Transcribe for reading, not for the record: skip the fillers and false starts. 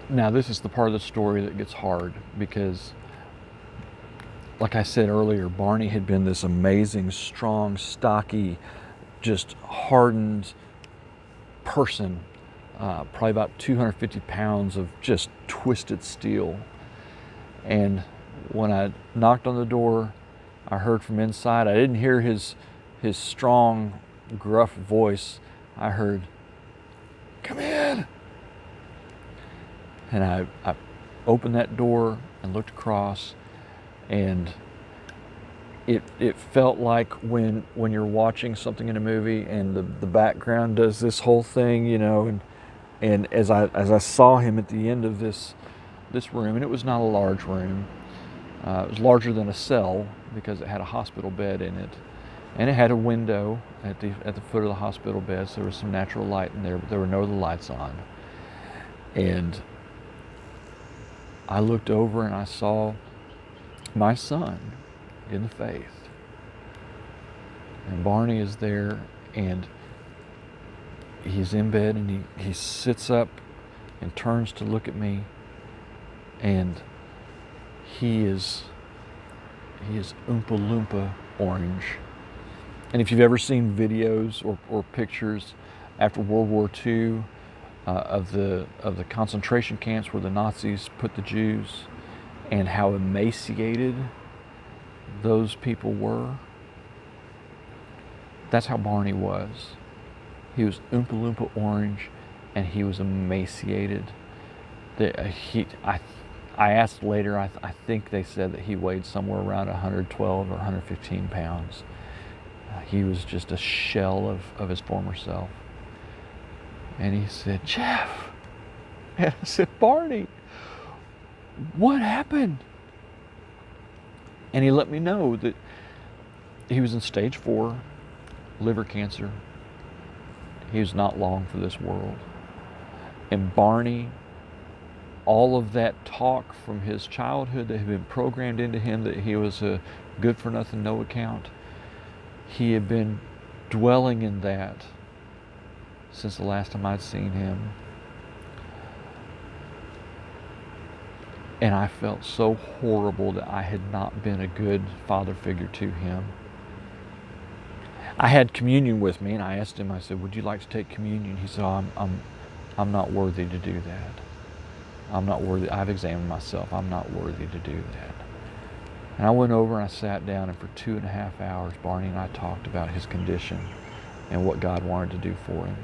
Now, this is the part of the story that gets hard because, like I said earlier, Barney had been this amazing, strong, stocky, just hardened person, probably about 250 pounds of just twisted steel. And when I knocked on the door, I heard from inside. I didn't hear his strong, gruff voice. I heard, "Come in." And I opened that door and looked across, and it felt like when you're watching something in a movie and the background does this whole thing, and as I saw him at the end of this room, and it was not a large room. It was larger than a cell because it had a hospital bed in it, and it had a window at the foot of the hospital bed, so there was some natural light in there, but there were no other lights on. And I looked over and I saw my son in the faith, and Barney is there, and he's in bed, and he sits up and turns to look at me, and he is Oompa Loompa orange. And if you've ever seen videos or pictures after World War II of the concentration camps where the Nazis put the Jews, and how emaciated those people were, that's how Barney was. He was Oompa Loompa orange, and he was emaciated. I asked later, I think they said that he weighed somewhere around 112 or 115 pounds. He was just a shell of his former self. And he said, "Jeff." And I said, "Barney, what happened?" And he let me know that he was in stage 4 liver cancer. He was not long for this world. And Barney, all of that talk from his childhood that had been programmed into him that he was a good for nothing, no account, he had been dwelling in that since the last time I'd seen him. And I felt so horrible that I had not been a good father figure to him. I had communion with me, and I asked him, I said, "Would you like to take communion?" He said, "Oh, I'm not worthy to do that. I'm not worthy. I've examined myself. I'm not worthy to do that." And I went over and I sat down, and for 2.5 hours, Barney and I talked about his condition and what God wanted to do for him.